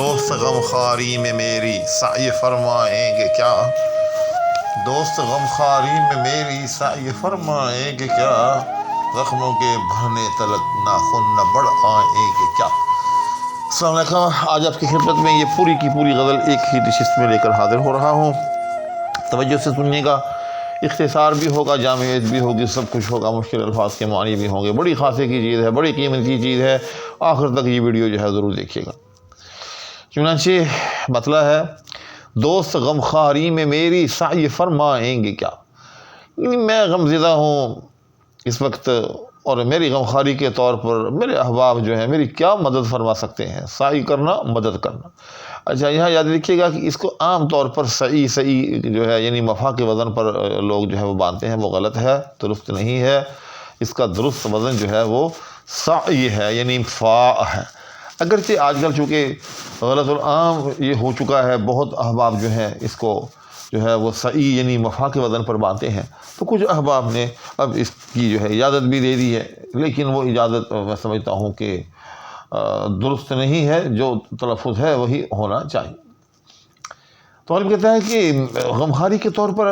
دوست غمخواری میں میری سعی فرمائیں گے کیا؟ دوست غمخواری میں میری سعی فرمائیں گے کیا؟ زخموں کے بھرنے تلک ناخن نہ بڑھ آئیں گے کیا؟ السلام علیکم. آج آپ کی خدمت میں یہ پوری کی پوری غزل ایک ہی نشست میں لے کر حاضر ہو رہا ہوں. توجہ سے سنیے گا. اختصار بھی ہوگا، جامعیت بھی ہوگی، سب کچھ ہوگا، مشکل الفاظ کے معنی بھی ہوں گے. بڑی خاصے کی چیز ہے، بڑی قیمتی چیز ہے. آخر تک یہ ویڈیو جو ہے ضرور دیکھیے گا. چنانچہ مطلب ہے، دوست غمخواری میں میری سعی فرمائیں گے کیا؟ یعنی میں غمزدہ ہوں اس وقت، اور میری غمخواری کے طور پر میرے احباب جو ہیں میری کیا مدد فرما سکتے ہیں؟ سعی کرنا، مدد کرنا. اچھا، یہاں یاد رکھیے گا کہ اس کو عام طور پر سعی جو ہے یعنی مفع کے وزن پر لوگ جو ہے وہ باندھتے ہیں. وہ غلط ہے، درست نہیں ہے. اس کا درست وزن جو ہے وہ سعی ہے، یعنی فاء ہے. اگرچہ آج کل چونکہ غلط العام یہ ہو چکا ہے، بہت احباب جو ہیں اس کو جو ہے وہ سعی یعنی مفع کے وزن پر باندھتے ہیں. تو کچھ احباب نے اب اس کی جو ہے اجازت بھی دے دی ہے، لیکن وہ اجازت میں سمجھتا ہوں کہ درست نہیں ہے. جو تلفظ ہے وہی ہونا چاہیے. تو غالب کہتا ہے کہ غمخواری کے طور پر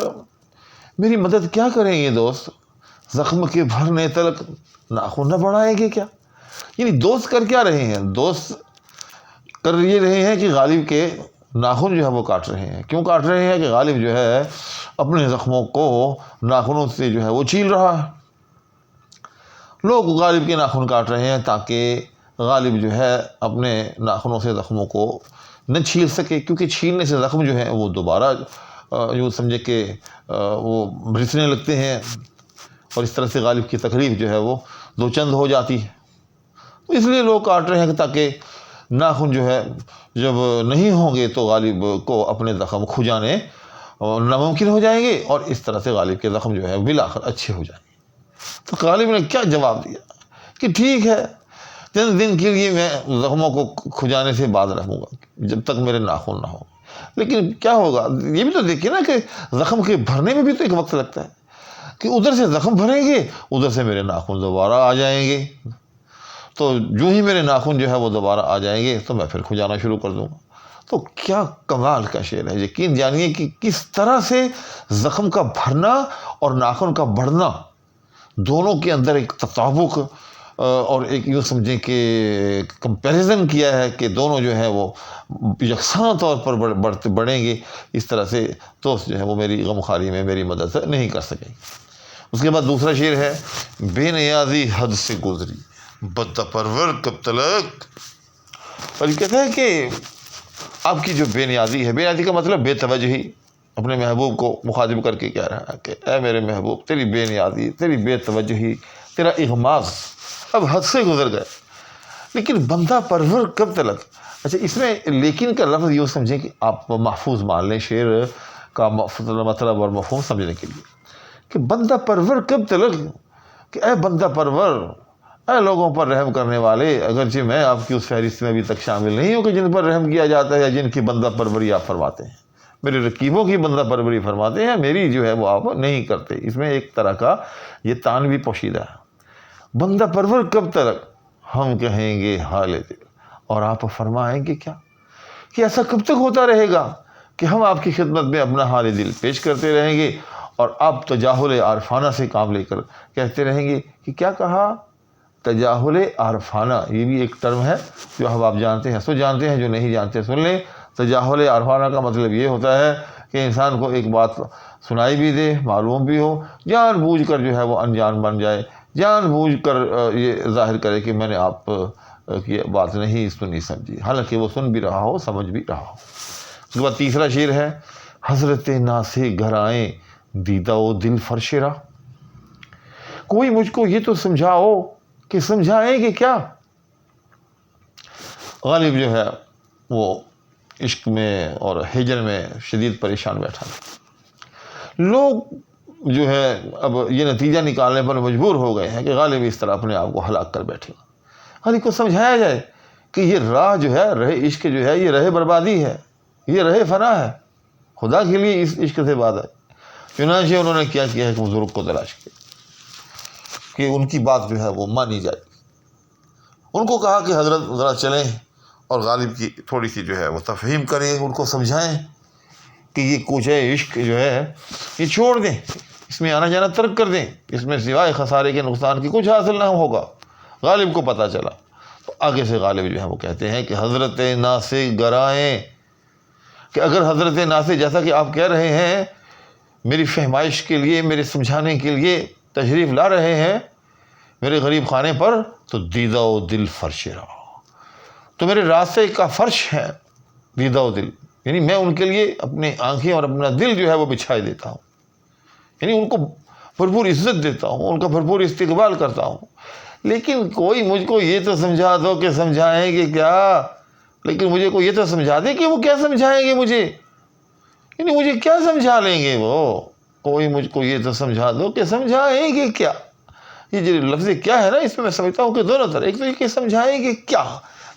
میری مدد کیا کریں یہ دوست؟ زخم کے بھرنے تلک ناخن نہ بڑھائیں گے کیا؟ یعنی دوست کر کیا رہے ہیں؟ دوست کر یہ رہے ہیں کہ غالب کے ناخن جو ہے وہ کاٹ رہے ہیں. کیوں کاٹ رہے ہیں؟ کہ غالب جو ہے اپنے زخموں کو ناخنوں سے جو ہے وہ چھیل رہا ہے. لوگ غالب کے ناخن کاٹ رہے ہیں تاکہ غالب جو ہے اپنے ناخنوں سے زخموں کو نہ چھیل سکے، کیونکہ چھیلنے سے زخم جو ہیں وہ دوبارہ یوں سمجھے کہ وہ رسنے لگتے ہیں، اور اس طرح سے غالب کی تکلیف جو ہے وہ دو چند ہو جاتی ہے. تو اس لیے لوگ کاٹ رہے ہیں تاکہ ناخن جو ہے جب نہیں ہوں گے تو غالب کو اپنے زخم کھجانے ناممکن ہو جائیں گے، اور اس طرح سے غالب کے زخم جو ہے بالآخر اچھے ہو جائیں گے. تو غالب نے کیا جواب دیا کہ ٹھیک ہے، چند دن کے لیے میں زخموں کو کھجانے سے باز رہوں گا جب تک میرے ناخن نہ ہوں. لیکن کیا ہوگا یہ بھی تو دیکھیے نا کہ زخم کے بھرنے میں بھی تو ایک وقت لگتا ہے کہ ادھر سے زخم بھریں گے، ادھر سے میرے ناخن دوبارہ آ جائیں گے. تو جو ہی میرے ناخن جو ہے وہ دوبارہ آ جائیں گے تو میں پھر کھجانا شروع کر دوں گا. تو کیا کمال کا شعر ہے. یقین جانیے کہ کس طرح سے زخم کا بھرنا اور ناخن کا بڑھنا دونوں کے اندر ایک تطابق اور ایک یوں سمجھیں کہ کمپیریزن کیا ہے کہ دونوں جو ہے وہ یکساں طور پر بڑھیں گے. اس طرح سے دوست جو ہے وہ میری غمخواری میں میری مدد نہیں کر سکیں گے. اس کے بعد دوسرا شعر ہے، بے نیازی حد سے گزری بندہ پرور کب تلک. اور یہ کہتا ہے کہ آپ کی جو بے نیازی ہے، بے نیازی کا مطلب بے توجہی، اپنے محبوب کو مخاطب کر کے کہہ رہا ہے کہ اے میرے محبوب، تیری بے نیازی، تیری بے توجہی، تیرا اغماض اب حد سے گزر گئے، لیکن بندہ پرور کب تلک. اچھا، اس میں لیکن کا لفظ یوں سمجھیں کہ آپ محفوظ مان لیں شعر کا مطلب اور مفہوم سمجھنے کے لیے، کہ بندہ پرور کب تلک، کہ اے بندہ پرور، اے لوگوں پر رحم کرنے والے، اگرچہ میں آپ کی اس فہرست میں ابھی تک شامل نہیں ہوں کہ جن پر رحم کیا جاتا ہے یا جن کی بندہ پروری آپ فرماتے ہیں. میرے رقیبوں کی بندہ پروری فرماتے ہیں، میری جو ہے وہ آپ نہیں کرتے. اس میں ایک طرح کا یہ تان بھی پوشیدہ ہے. بندہ پرور کب تک ہم کہیں گے حال دل، اور آپ فرمائیں گے کیا، کہ ایسا کب تک ہوتا رہے گا کہ ہم آپ کی خدمت میں اپنا حال دل پیش کرتے رہیں گے، اور آپ تجاہل عارفانہ سے کام لے کر کہتے رہیں گے کہ کیا کہا؟ تجاہل عارفانہ. یہ بھی ایک ٹرم ہے جو آپ جانتے ہیں، سو جانتے ہیں، جو نہیں جانتے سن لیں. تجاہل عارفانہ کا مطلب یہ ہوتا ہے کہ انسان کو ایک بات سنائی بھی دے، معلوم بھی ہو، جان بوجھ کر جو ہے وہ انجان بن جائے، جان بوجھ کر یہ ظاہر کرے کہ میں نے آپ کی بات نہیں سنی سمجھی، حالانکہ وہ سن بھی رہا ہو، سمجھ بھی رہا ہو. اس کے بعد تیسرا شعر ہے، حضرت ناصح گھر آئیں دیدہ و دل فرش راہ. کوئی مجھ کو یہ تو سمجھاؤ کہ سمجھائیں گے کیا. غالب جو ہے وہ عشق میں اور ہجر میں شدید پریشان بیٹھا ہے. لوگ جو ہے اب یہ نتیجہ نکالنے پر مجبور ہو گئے ہیں کہ غالب اس طرح اپنے آپ کو ہلاک کر بیٹھے. غالب کو سمجھایا جائے کہ یہ راہ جو ہے، راہ عشق جو ہے، یہ راہ بربادی ہے، یہ راہ فنا ہے. خدا کے لیے اس عشق سے بات ہے. چنانچہ انہوں نے کیا ہے کہ بزرگ کو تلاش کیا کہ ان کی بات جو ہے وہ مانی جائے. ان کو کہا کہ حضرت ذرا چلیں اور غالب کی تھوڑی سی جو ہے وہ تفہیم کریں، ان کو سمجھائیں کہ یہ کوچہ عشق جو ہے یہ چھوڑ دیں، اس میں آنا جانا ترک کر دیں، اس میں سوائے خسارے کے نقصان کی کچھ حاصل نہ ہوگا۔ غالب کو پتہ چلا تو آگے سے غالب جو ہے وہ کہتے ہیں کہ حضرت ناصح گرائیں، کہ اگر حضرت ناصح جیسا کہ آپ کہہ رہے ہیں میری فہمائش کے لیے، میرے سمجھانے کے لیے تشریف لا رہے ہیں میرے غریب خانے پر، تو دیدہ و دل فرش رہا، تو میرے راستے کا فرش ہے دیدہ و دل، یعنی میں ان کے لیے اپنی آنکھیں اور اپنا دل جو ہے وہ بچھائے دیتا ہوں، یعنی ان کو بھرپور عزت دیتا ہوں، ان کا بھرپور استقبال کرتا ہوں۔ لیکن کوئی مجھ کو یہ تو سمجھا دو کہ سمجھائیں گے کیا، لیکن مجھے کوئی یہ تو سمجھا دے کہ وہ کیا سمجھائیں گے مجھے، یعنی مجھے کیا سمجھا لیں گے وہ، کوئی مجھ کو یہ تو سمجھا دو کہ سمجھائیں گے کیا۔ یہ جو لفظ کیا ہے نا، اس میں میں سمجھتا ہوں کہ دونوں طرح، ایک تو یہ کہ سمجھائیں گے کیا،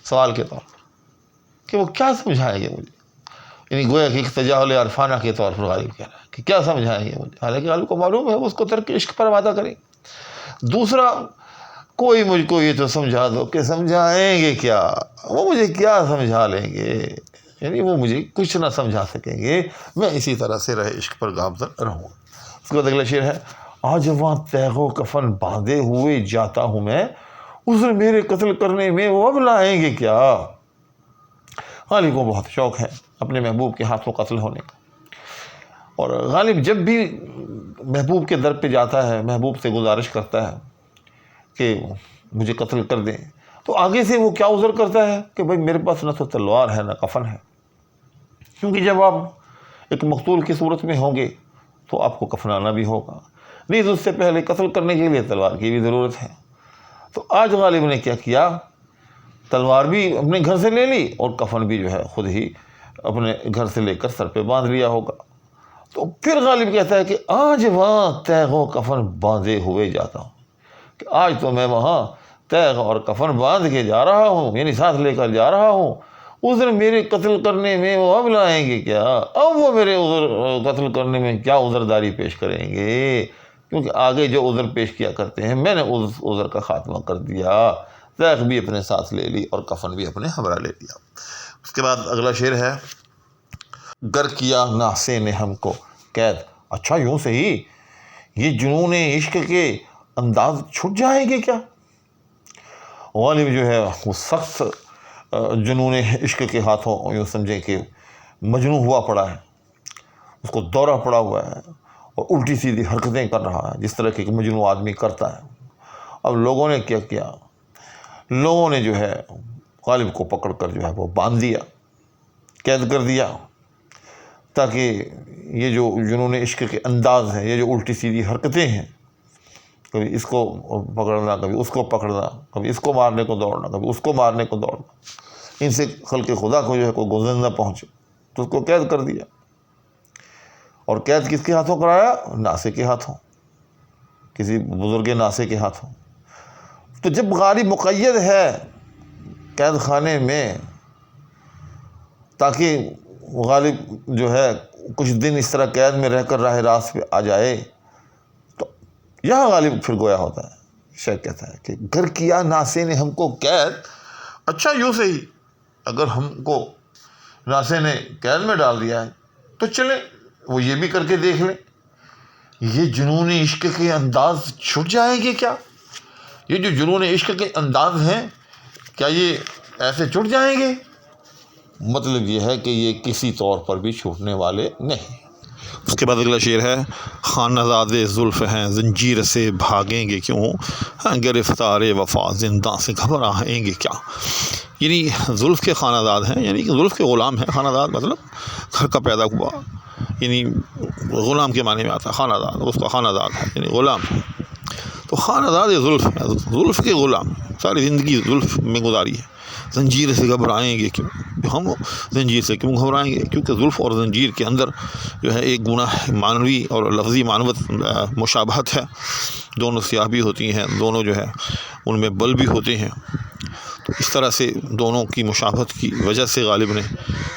سوال کے طور پر کہ وہ کیا سمجھائیں گے مجھے، یعنی گویا کہ تجاہل عرفانہ کے طور پر غالب کہہ رہا ہے کہ کیا سمجھائیں گے مجھے، حالانکہ غالب کو معلوم ہے وہ اس کو ترک عشق پر آمادہ کریں۔ دوسرا، کوئی مجھ کو یہ تو سمجھا دو کہ سمجھائیں گے کیا، وہ مجھے کیا سمجھا لیں گے، یعنی وہ مجھے کچھ نہ سمجھا سکیں گے، میں اسی طرح سے رہے عشق پر گامزن رہوں۔ اس کے بعد اگلا شعر ہے، آج وہاں تیغ و کفن باندھے ہوئے جاتا ہوں میں، عذر میرے قتل کرنے میں وہ اب لائیں گے کیا۔ غالب کو بہت شوق ہے اپنے محبوب کے ہاتھوں قتل ہونے کا، اور غالب جب بھی محبوب کے در پہ جاتا ہے، محبوب سے گزارش کرتا ہے کہ مجھے قتل کر دیں، تو آگے سے وہ کیا عذر کرتا ہے کہ بھائی میرے پاس نہ تو تلوار ہے نہ کفن ہے، کیونکہ جب آپ ایک مقتول کی صورت میں ہوں گے تو آپ کو کفنانا بھی ہوگا، نیز اس سے پہلے قتل کرنے کے لیے تلوار کی بھی ضرورت ہے۔ تو آج غالب نے کیا کیا، تلوار بھی اپنے گھر سے لے لی اور کفن بھی جو ہے خود ہی اپنے گھر سے لے کر سر پہ باندھ لیا ہوگا۔ تو پھر غالب کہتا ہے کہ آج وہاں تیغ و کفن باندھے ہوئے جاتا ہوں، کہ آج تو میں وہاں تیغ اور کفن باندھ کے جا رہا ہوں، یعنی ساتھ لے کر جا رہا ہوں، عذر میرے قتل کرنے میں وہ اب لائیں گے کیا، اب وہ میرے عذر قتل کرنے میں کیا عذرداری پیش کریں گے، کیونکہ آگے جو عذر پیش کیا کرتے ہیں میں نے اس عذر کا خاتمہ کر دیا، تیغ بھی اپنے ساتھ لے لی اور کفن بھی اپنے ہمراہ لے لیا۔ اس کے بعد اگلا شعر ہے، گر کیا ناصح نے ہم کو قید، اچھا یوں صحیح یہ جنون عشق کے انداز چھٹ جائیں گے کیا۔ غالب جو ہے وہ سخت جنون عشق کے ہاتھوں یوں سمجھیں کہ مجنون ہوا پڑا ہے، اس کو دورہ پڑا ہوا ہے اور الٹی سیدھی حرکتیں کر رہا ہے جس طرح کہ مجنون آدمی کرتا ہے۔ اب لوگوں نے کیا کیا، لوگوں نے جو ہے غالب کو پکڑ کر جو ہے وہ باندھ دیا، قید کر دیا، تاکہ یہ جو جنون عشق کے انداز ہے، یہ جو الٹی سیدھی حرکتیں ہیں، کبھی اس کو پکڑنا کبھی اس کو پکڑنا، کبھی اس کو مارنے کو دوڑنا کبھی اس کو مارنے کو دوڑنا، ان سے خلق خدا کو جو ہے کوئی گزر نہ پہنچے، تو اس کو قید کر دیا۔ اور قید کس کے ہاتھوں کرایا؟ ناصح کے ہاتھوں، کسی بزرگ ناصح کے ہاتھوں۔ تو جب غالب مقید ہے قید خانے میں تاکہ غالب جو ہے کچھ دن اس طرح قید میں رہ کر راہ راست پہ آ جائے، تو یہاں غالب پھر گویا ہوتا ہے، شاعر کہتا ہے کہ گر کیا ناصح نے ہم کو قید، اچھا یوں سے ہی اگر ہم کو ناصح نے قید میں ڈال دیا ہے تو چلیں وہ یہ بھی کر کے دیکھ لیں، یہ جنون عشق کے انداز چھٹ جائیں گے کیا، یہ جو جنون عشق کے انداز ہیں کیا یہ ایسے چھٹ جائیں گے؟ مطلب یہ ہے کہ یہ کسی طور پر بھی چھوٹنے والے نہیں۔ اس کے بعد اگلا شعر ہے، خانہ زاد زلف ہیں زنجیر سے بھاگیں گے کیوں، گرفتار وفا زنداں سے گھبرائیں گے کیا۔ یعنی زلف کے خانہ زاد ہیں، یعنی کہ زلف کے غلام ہیں، خانہ زاد مطلب گھر کا پیدا ہوا، یعنی غلام کے معنی میں آتا ہے خانہ زاد، اس کا خانہ زاد ہے یعنی غلام ہے۔ تو خانہ زاد زلف ہے، زلف کے غلام، ساری زندگی زلف میں گزاری ہے، زنجیر سے گھبرائیں گے کیوں، ہم زنجیر سے کیوں گھبرائیں گے، کیونکہ زلف اور زنجیر کے اندر جو ہے ایک گناہ معنوی اور لفظی معنوت مشابہت ہے، دونوں سیاہ بھی ہوتی ہیں، دونوں جو ہے ان میں بل بھی ہوتے ہیں، تو اس طرح سے دونوں کی مشابہت کی وجہ سے غالب نے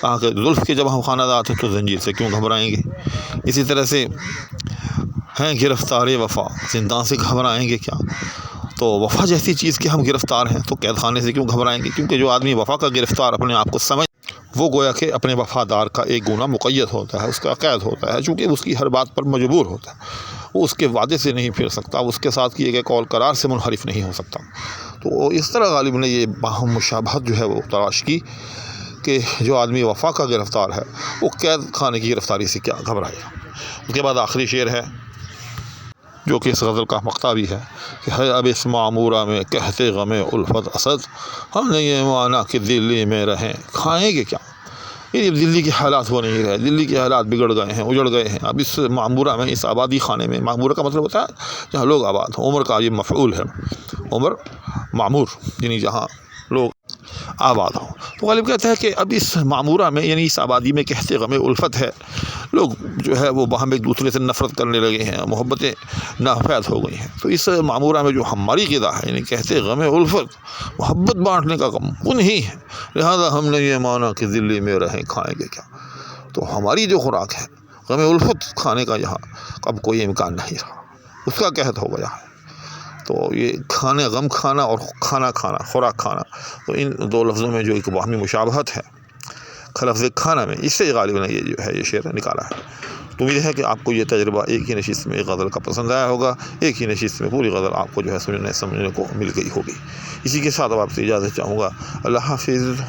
کہا کہ زلف کے جب ہم خانہ دار ہیں تو زنجیر سے کیوں گھبرائیں گے۔ اسی طرح سے ہیں گرفتار وفا زنداں سے گھبرائیں گے کیا، تو وفا جیسی چیز کے ہم گرفتار ہیں تو قید خانے سے کیوں گھبرائیں گے؟ کیونکہ جو آدمی وفا کا گرفتار اپنے آپ کو سمجھ، وہ گویا کہ اپنے وفادار کا ایک گناہ مقید ہوتا ہے، اس کا قید ہوتا ہے، چونکہ اس کی ہر بات پر مجبور ہوتا ہے، وہ اس کے وعدے سے نہیں پھر سکتا، اس کے ساتھ کیے گئے قول قرار سے منحرف نہیں ہو سکتا۔ تو اس طرح غالب نے یہ باہم مشابہت جو ہے وہ تلاش کی کہ جو آدمی وفا کا گرفتار ہے وہ قید خانے کی گرفتاری سے کیا گھبرائے گا۔ اس کے بعد آخری شعر ہے جو کہ اس غزل کا مقطع بھی ہے کہ ہے اب اس معمورہ میں کہتے غم الفت اسد، ہم نے یہ مانا کہ دلی میں رہیں کھائیں گے کیا۔ یہ دلی کے حالات وہ نہیں رہے، دلی کے حالات بگڑ گئے ہیں، اجڑ گئے ہیں۔ اب اس معمورہ میں، اس آبادی خانے میں، معمورہ کا مطلب ہوتا ہے جہاں لوگ آباد ہوں، عمر کا یہ مفعول ہے، عمر معمور یعنی جہاں لوگ آباد ہوں۔ تو غالب کہتا ہے کہ اب اس معمورہ میں یعنی اس آبادی میں کہتے غم الفت ہے، لوگ جو ہے وہ باہم ایک دوسرے سے نفرت کرنے لگے ہیں، محبتیں نافید ہو گئی ہیں۔ تو اس معمورہ میں جو ہماری غذا ہے یعنی کہتے غم الفت، محبت بانٹنے کا غم وہ نہیں ہے، لہذا ہم نے یہ مانا کہ دلی میں رہیں کھائیں گے کیا۔ تو ہماری جو خوراک ہے غم الفت کھانے کا یہاں اب کوئی امکان نہیں رہا، اس کا قحط ہو گیا ہے۔ تو یہ کھانے، غم کھانا اور کھانا کھانا، خوراک کھانا، تو ان دو لفظوں میں جو ایک باہمی مشابہت ہے لفظ کھانا میں، اس سے غالب نے یہ جو ہے یہ شعر نکالا ہے۔ تو امید ہے کہ آپ کو یہ تجربہ ایک ہی نشست میں ایک غزل کا پسند آیا ہوگا، ایک ہی نشست میں پوری غزل آپ کو جو ہے سمجھنے کو مل گئی ہوگی۔ اسی کے ساتھ اب آپ سے اجازت چاہوں گا، اللہ حافظ۔